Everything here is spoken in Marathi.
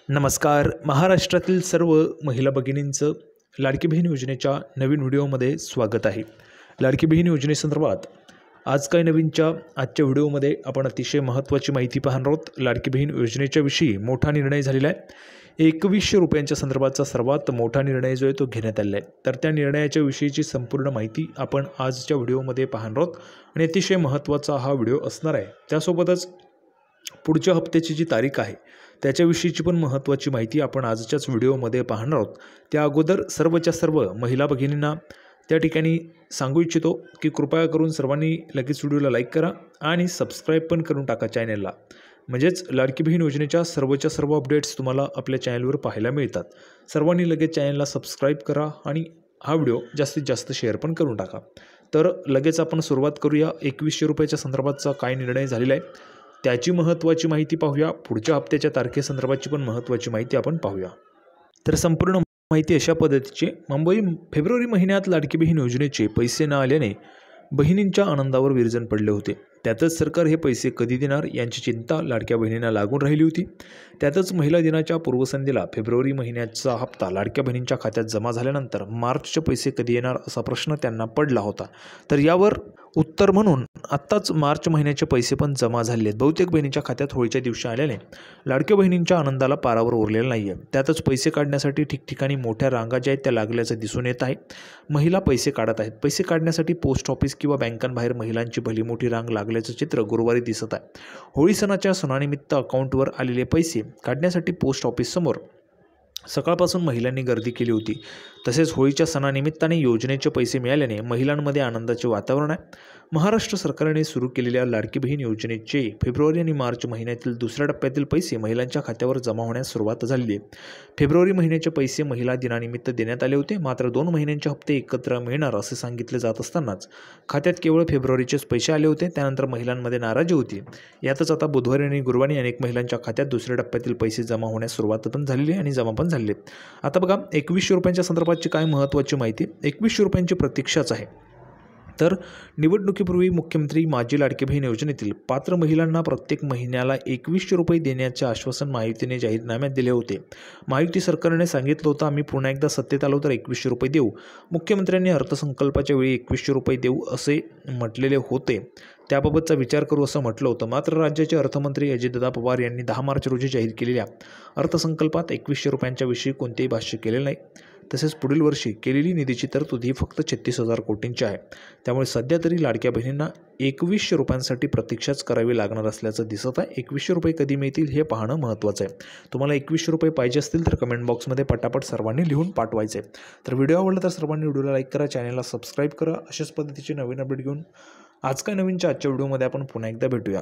नमस्कार. महाराष्ट्रातील सर्व महिला भगिनींचं लाडकी बहीण योजनेच्या नवीन व्हिडिओमध्ये स्वागत आहे. लाडकी बहीण योजनेसंदर्भात आज काय नवीनच्या आजच्या व्हिडिओमध्ये आपण अतिशय महत्त्वाची माहिती पाहणार आहोत. लाडकी बहीण योजनेच्या विषयी मोठा निर्णय झालेला आहे. 2100 रुपयांच्या संदर्भाचा सर्वात मोठा निर्णय जो आहे तो घेण्यात आलेला आहे. तर त्या निर्णयाच्या विषयीची संपूर्ण माहिती आपण आजच्या व्हिडिओमध्ये पाहणार आहोत आणि अतिशय महत्त्वाचा हा व्हिडिओ असणार आहे. त्यासोबतच पुढच्या हप्त्याची जी तारीख आहे त्याच्याविषयीची पण महत्त्वाची माहिती आपण आजच्याच व्हिडिओमध्ये पाहणार आहोत. त्या अगोदर सर्वच्या सर्व महिला भगिनींना त्या ठिकाणी सांगू इच्छितो की कृपया करून सर्वांनी लगेच व्हिडिओला लाईक करा आणि सबस्क्राईब पण करून टाका चॅनलला. म्हणजेच लाडकी बहीण योजनेच्या सर्वच्या सर्व अपडेट्स तुम्हाला आपल्या चॅनलवर पाहायला मिळतात. सर्वांनी लगेच चॅनलला सबस्क्राईब करा आणि हा व्हिडिओ जास्तीत जास्त शेअर पण करून टाका. तर लगेच आपण सुरुवात करूया. 2100 रुपयाच्या संदर्भातचा काय निर्णय झालेला आहे त्याची महत्त्वाची माहिती पाहूया. पुढच्या हप्त्याच्या तारखेसंदर्भाची पण महत्त्वाची माहिती आपण पाहूया. तर संपूर्ण माहिती अशा पद्धतीची. फेब्रुवारी महिन्यात लाडकी बहीण योजनेचे पैसे न आल्याने बहिणींच्या आनंदावर विरजण पडले होते. त्यातच सरकार हे पैसे कधी देणार यांची चिंता लाडक्या बहिणींना लागून राहिली होती. त्यातच महिला दिनाच्या पूर्वसंध्येला फेब्रुवारी महिन्याचा हप्ता लाडक्या बहिणींच्या खात्यात जमा झाल्यानंतर मार्चचे पैसे कधी येणार असा प्रश्न त्यांना पडला होता. तर यावर उत्तर म्हणून आत्ताच मार्च महिन्याचे पैसे पण जमा झाले आहेत. बहुतेक बहिणींच्या खात्यात होळीच्या दिवशी आल्याने लाडक्या बहिणींच्या आनंदाला पारावर उरलेला नाही आहे. त्यातच पैसे काढण्यासाठी ठिकठिकाणी मोठ्या रांगा ज्या आहेत त्या लागल्याचं दिसून येत आहे. महिला पैसे काढत आहेत. पैसे काढण्यासाठी पोस्ट ऑफिस किंवा बँकांबाहेर महिलांची भली मोठी रांग लागल्याचं चित्र गुरुवारी दिसत आहे. होळी सणाच्या सणानिमित्त अकाउंटवर आलेले पैसे काढण्यासाठी पोस्ट ऑफिससमोर सकाळपासून महिलांनी गर्दी केली होती. तसेच होळीच्या सणानिमित्ताने योजनेचे पैसे मिळाल्याने महिलांमध्ये आनंदाचे वातावरण आहे. महाराष्ट्र सरकारने सुरू केलेल्या लाडकी बहीण योजनेचे फेब्रुवारी आणि मार्च महिन्यातील दुसऱ्या टप्प्यातील पैसे महिलांच्या खात्यावर जमा होण्यास सुरुवात झाली आहे. फेब्रुवारी महिन्याचे पैसे महिला दिनानिमित्त देण्यात आले होते. मात्र 2 महिन्यांचे हप्ते एकत्र मिळणार असे सांगितले जात असतानाच खात्यात केवळ फेब्रुवारीचेच पैसे आले होते. त्यानंतर महिलांमध्ये नाराजी होती. यातच आता बुधवारी आणि गुरुवारी अनेक महिलांच्या खात्यात दुसऱ्या टप्प्यातील पैसे जमा होण्यास सुरुवात पण झालेली आहे आणि जमा पण झाले. आता बघा 2100 रुपयांच्या संदर्भाची काय महत्त्वाची माहिती. 2100 रुपयांची प्रतीक्षाच आहे. तर निवडणुकीपूर्वी मुख्यमंत्री माझी लाडकी बहीण योजनेतील पात्र महिलांना प्रत्येक महिन्याला 2100 रुपये देण्याचे आश्वासन महायुतीने जाहीरनाम्यात दिले होते. महायुती सरकारने सांगितलं होतं आम्ही पुन्हा एकदा सत्तेत आलो तर 2100 रुपये देऊ. मुख्यमंत्र्यांनी अर्थसंकल्पाच्या वेळी 2100 रुपये देऊ असे म्हटलेले होते. त्याबाबतचा विचार करू असं म्हटलं होतं. मात्र राज्याचे अर्थमंत्री अजितदादा पवार यांनी 10 मार्च रोजी जाहीर केलेल्या अर्थसंकल्पात 2100 रुपयांच्या विषयी कोणतेही भाष्य केलेले नाही. तसेच पुढील वर्षी केलेली निधीची तरतूद ही फक्त 36,000 कोटींची आहे. त्यामुळे सध्या तरी लाडक्या बहिणींना 2100 रुपयांसाठी प्रतीक्षाच करावी लागणार असल्याचं दिसत आहे. 2100 रुपये कधी मिळतील हे पाहणं महत्त्वाचं आहे. तुम्हाला 2100 रुपये पाहिजे असतील तर कमेंट बॉक्समध्ये पटापट सर्वांनी लिहून पाठवायचे. तर व्हिडिओ आवडला तर सर्वांनी व्हिडिओला लाईक करा, चॅनलला सबस्क्राईब करा. अशाच पद्धतीचे नवीन अपडेट घेऊन आज काय नवीनच्या आजच्या व्हिडिओमध्ये आपण पुन्हा एकदा भेटूया.